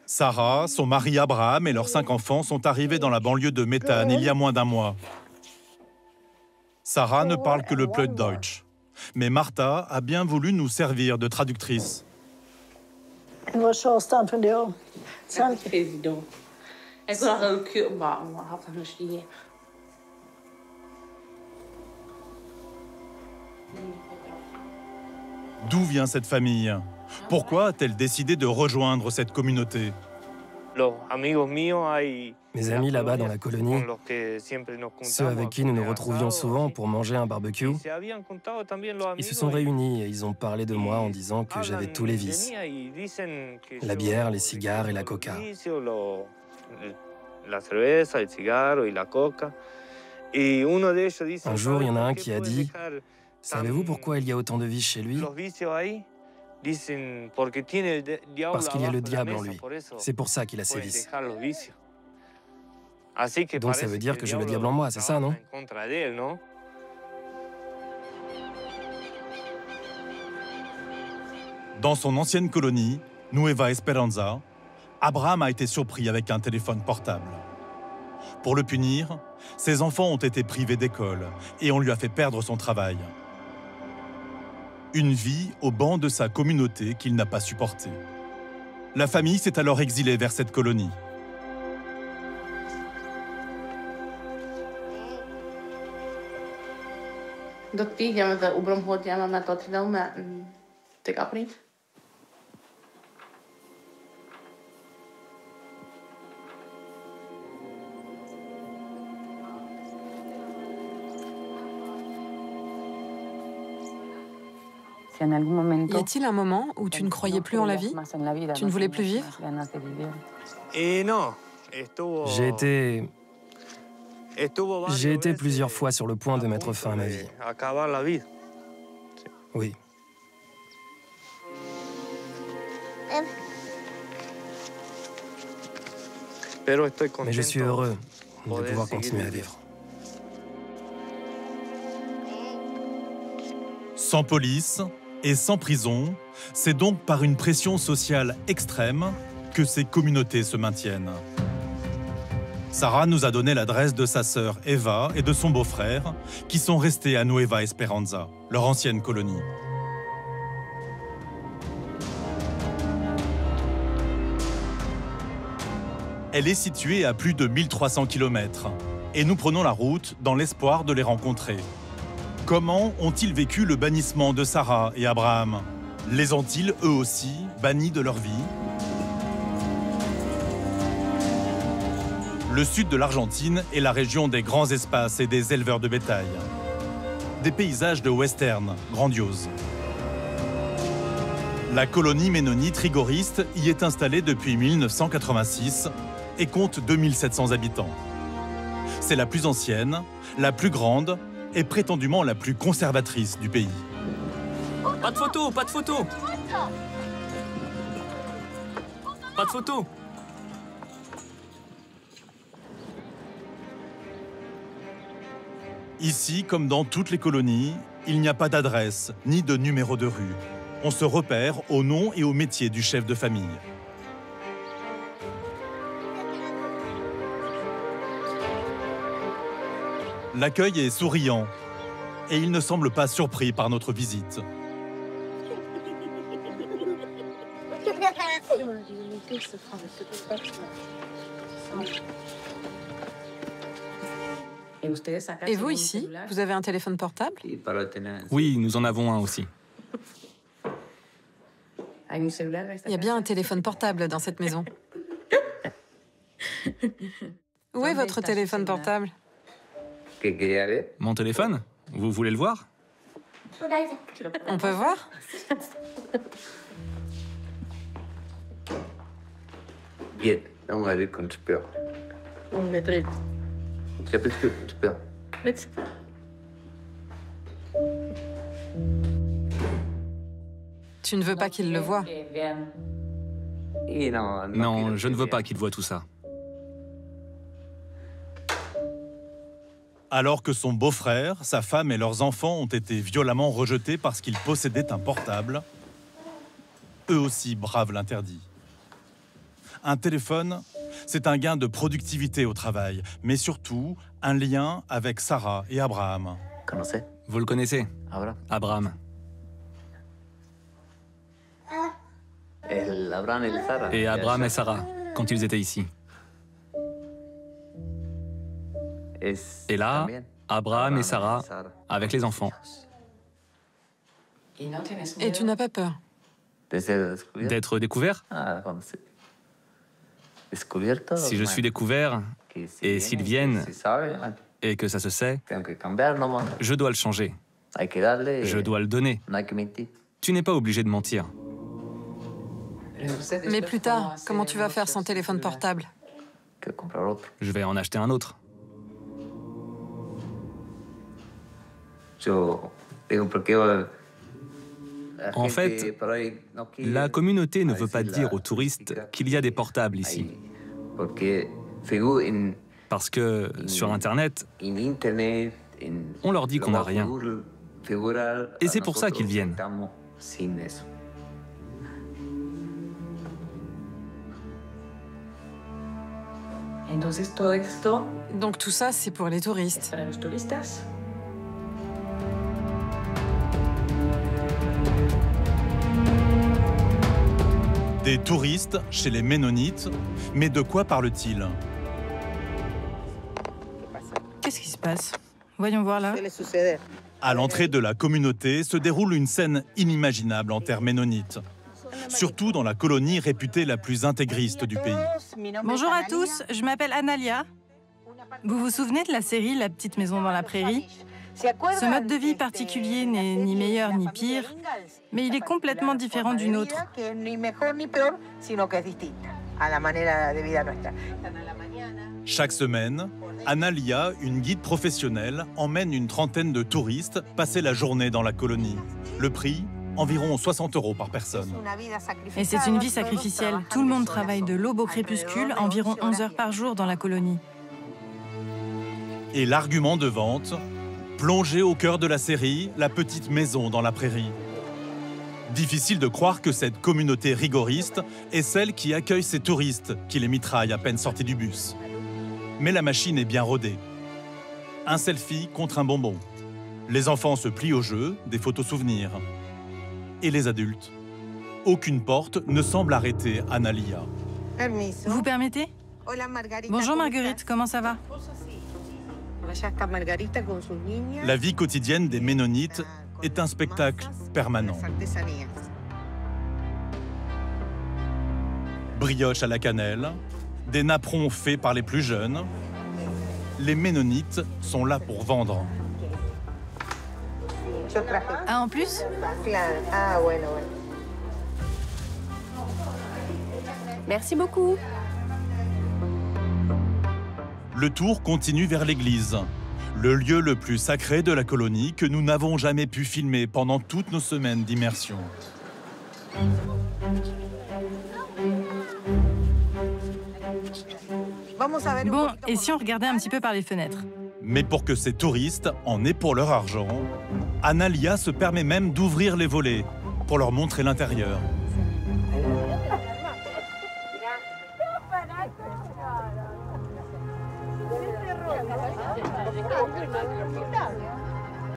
Sarah, son mari Abraham et leurs 5 enfants sont arrivés dans la banlieue de Mettmann il y a moins d'1 mois. Sarah ne parle que le Plattdeutsch. Mais Martha a bien voulu nous servir de traductrice. D'où vient cette famille? Pourquoi a-t-elle décidé de rejoindre cette communauté? Mes amis là-bas dans la colonie, ceux avec qui nous nous retrouvions souvent pour manger un barbecue, ils se sont réunis et ils ont parlé de moi en disant que j'avais tous les vices. La bière, les cigares et la coca. Un jour, il y en a un qui a dit « Savez-vous pourquoi il y a autant de vices chez lui ? Parce qu'il y a le diable en lui. C'est pour ça qu'il a ses vices. » Donc ça veut dire que j'ai le diable en moi, c'est ça, non? Dans son ancienne colonie, Nueva Esperanza, Abraham a été surpris avec un téléphone portable. Pour le punir, ses enfants ont été privés d'école et on lui a fait perdre son travail. Une vie au banc de sa communauté qu'il n'a pas supportée. La famille s'est alors exilée vers cette colonie. Y a-t-il un moment où tu ne croyais plus en la vie? Tu ne voulais plus vivre? J'ai été plusieurs fois sur le point de mettre fin à ma vie. Oui. Mais je suis heureux de pouvoir continuer à vivre. Sans police et sans prison, c'est donc par une pression sociale extrême que ces communautés se maintiennent. Sarah nous a donné l'adresse de sa sœur Eva et de son beau-frère, qui sont restés à Nueva Esperanza, leur ancienne colonie. Elle est située à plus de 1300 km, et nous prenons la route dans l'espoir de les rencontrer. Comment ont-ils vécu le bannissement de Sarah et Abraham? Les ont-ils, eux aussi, bannis de leur vie? Le sud de l'Argentine est la région des grands espaces et des éleveurs de bétail. Des paysages de western grandioses. La colonie ménonite rigoriste y est installée depuis 1986 et compte 2700 habitants. C'est la plus ancienne, la plus grande et prétendument la plus conservatrice du pays. Pas de photo, pas de photo! Pas de photo! Ici, comme dans toutes les colonies, il n'y a pas d'adresse ni de numéro de rue. On se repère au nom et au métier du chef de famille. L'accueil est souriant et il ne semble pas surpris par notre visite. Et vous, ici, vous avez un téléphone portable? Oui, nous en avons un aussi. Il y a bien un téléphone portable dans cette maison. Où est votre téléphone portable? Mon téléphone? Vous voulez le voir? On peut voir? Tu ne veux pas qu'il le voie? Non, je ne veux pas qu'il voie tout ça. Alors que son beau-frère, sa femme et leurs enfants ont été violemment rejetés parce qu'ils possédaient un portable, eux aussi bravent l'interdit. Un téléphone, c'est un gain de productivité au travail, mais surtout un lien avec Sarah et Abraham. Vous le connaissez? Abraham. Et Abraham et Sarah, quand ils étaient ici. Et là, Abraham et Sarah, avec les enfants. Et tu n'as pas peur? D'être découvert? Si je suis découvert, et s'ils viennent, et que ça se sait, je dois le changer. Je dois le donner. Tu n'es pas obligé de mentir. Mais plus tard, comment tu vas faire sans téléphone portable? Je vais en acheter un autre. En fait, la communauté ne veut pas dire aux touristes qu'il y a des portables ici. Parce que sur Internet, on leur dit qu'on n'a rien. Et c'est pour ça qu'ils viennent. Donc tout ça, c'est pour les touristes. Des touristes chez les Ménonites, mais de quoi parle-t-il? Qu'est-ce qui se passe? Voyons voir là. À l'entrée de la communauté se déroule une scène inimaginable en terre ménonite, surtout dans la colonie réputée la plus intégriste du pays. Bonjour à tous, je m'appelle Analia. Vous vous souvenez de la série La petite maison dans la prairie? Ce mode de vie particulier n'est ni meilleur ni pire, mais il est complètement différent du nôtre. Chaque semaine, Analia, une guide professionnelle, emmène une trentaine de touristes passer la journée dans la colonie. Le prix, environ 60 € par personne. Et c'est une vie sacrificielle. Tout le monde travaille de l'aube au crépuscule, environ 11 heures par jour dans la colonie. Et l'argument de vente, plongé au cœur de la série, la petite maison dans la prairie. Difficile de croire que cette communauté rigoriste est celle qui accueille ces touristes qui les mitraillent à peine sortis du bus. Mais la machine est bien rodée. Un selfie contre un bonbon. Les enfants se plient au jeu, des photos souvenirs. Et les adultes? Aucune porte ne semble arrêter Analia. Vous permettez? Bonjour Marguerite, comment ça va? La vie quotidienne des Ménonites est un spectacle permanent. Brioche à la cannelle, des napperons faits par les plus jeunes. Les Ménonites sont là pour vendre. Ah, en plus? Merci beaucoup. Le tour continue vers l'église, le lieu le plus sacré de la colonie que nous n'avons jamais pu filmer pendant toutes nos semaines d'immersion. Bon, et si on regardait un petit peu par les fenêtres? Mais pour que ces touristes en aient pour leur argent, Analia se permet même d'ouvrir les volets pour leur montrer l'intérieur.